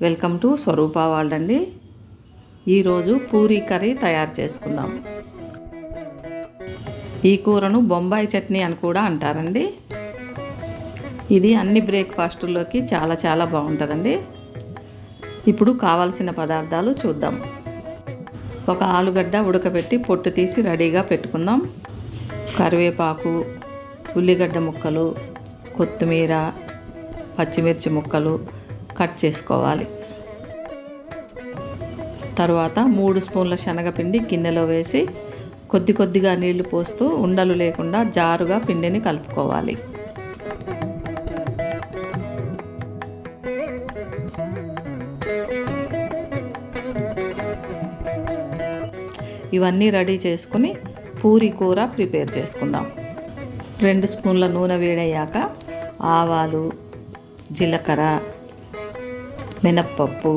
Welcome to Swaroopa world అండి. ఈరోజు Puri curry తయారు చేసుకుందాం. ఈ కూరను బొంబాయి చట్నీ అని కూడా అంటారండి. ఇది అన్ని బ్రేక్ఫాస్టుల్లోకి చాలా బాగుంటుందండి. ఇప్పుడు కావాల్సిన పదార్థాలు చూద్దాం. ఒక ఆలుగడ్డ ఉడకబెట్టి పొట్టు తీసి రెడీగా పెట్టుకుందాం. కరివేపాకు, ఉల్లిగడ్డ ముక్కలు, కొత్తిమీర, పచ్చిమిర్చి ముక్కలు కట్ చేసుకోవాలి. తర్వాత 3 స్పూన్ల శనగపిండి గిన్నెలో వేసి కొద్దిగా నీళ్లు పోస్తూ ఉండలు లేకుండా జారుగా పిండిని కలుపుకోవాలి. ఇవన్నీ రెడీ చేసుకుని పూరీ కూర ప్రిపేర్ చేసుకుందాం. 2 స్పూన్ల నూనె వేడయ్యాక ఆవాలు, జీలకర్ర, మినప్పప్పు,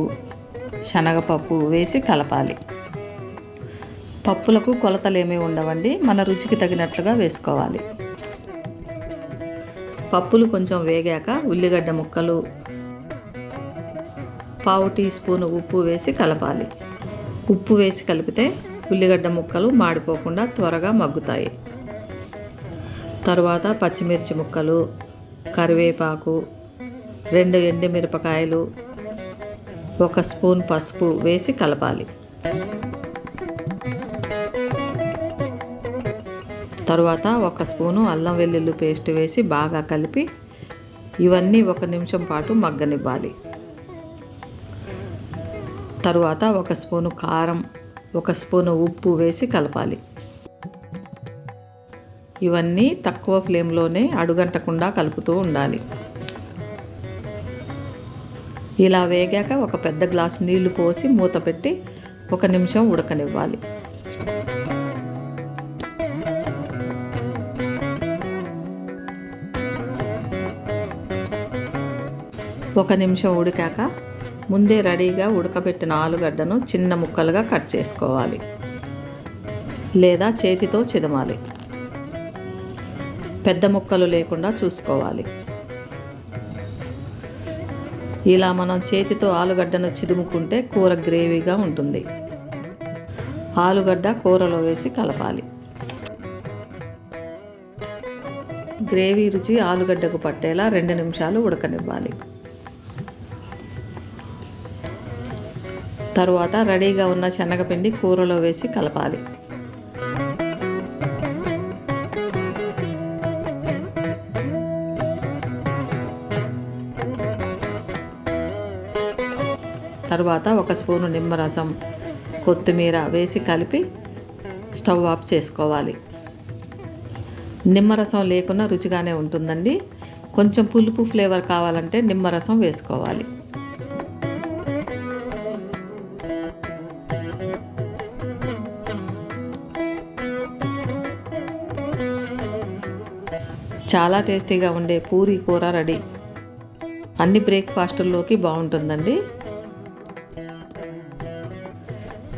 శనగపప్పు వేసి కలపాలి. పప్పులకు కొలతలు ఏమీ ఉండవండి, మన రుచికి తగినట్లుగా వేసుకోవాలి. పప్పులు కొంచెం వేగాక ఉల్లిగడ్డ ముక్కలు, 1/2 టీ స్పూన్ ఉప్పు వేసి కలపాలి. ఉప్పు వేసి కలిపితే ఉల్లిగడ్డ ముక్కలు మాడిపోకుండా త్వరగా మగ్గుతాయి. తరువాత పచ్చిమిర్చి ముక్కలు, కరివేపాకు, 2 ఎండుమిరపకాయలు, 1 స్పూన్ పసుపు వేసి కలపాలి. తరువాత 1 స్పూను అల్లం వెల్లుల్లి పేస్ట్ వేసి బాగా కలిపి ఇవన్నీ 1 నిమిషం పాటు మగ్గనివ్వాలి. తరువాత 1 స్పూను కారం, 1 స్పూను ఉప్పు వేసి కలపాలి. ఇవన్నీ తక్కువ ఫ్లేమ్లోనే అడుగంటకుండా కలుపుతూ ఉండాలి. ఇలా వేగాక ఒక పెద్ద గ్లాసు నీళ్లు పోసి మూత పెట్టి 1 నిమిషం ఉడకనివ్వాలి. ఒక నిమిషం ఉడికాక ముందే రెడీగా ఉడకబెట్టిన ఆలుగడ్డను చిన్న ముక్కలుగా కట్ చేసుకోవాలి, లేదా చేతితో చిదమాలి. పెద్ద ముక్కలు లేకుండా చూసుకోవాలి. ఇలా మనం చేతితో ఆలుగడ్డను చిదుముకుంటే కూర గ్రేవీగా ఉంటుంది. ఆలుగడ్డ కూరలో వేసి కలపాలి. గ్రేవీ రుచి ఆలుగడ్డకు పట్టేలా 2 నిమిషాలు ఉడకనివ్వాలి. తరువాత రెడీగా ఉన్న శనగపిండి కూరలో వేసి కలపాలి. తర్వాత 1 స్పూను నిమ్మరసం, కొత్తిమీర వేసి కలిపి స్టవ్ ఆఫ్ చేసుకోవాలి. నిమ్మరసం లేకుండా రుచిగానే ఉంటుందండి. కొంచెం పులుపు ఫ్లేవర్ కావాలంటే నిమ్మరసం వేసుకోవాలి. చాలా టేస్టీగా ఉండే పూరీ కూర రెడీ. అన్ని బ్రేక్ఫాస్టుల్లోకి బాగుంటుందండి.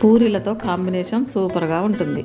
పూరీలతో కాంబినేషన్ సూపర్గా ఉంటుంది.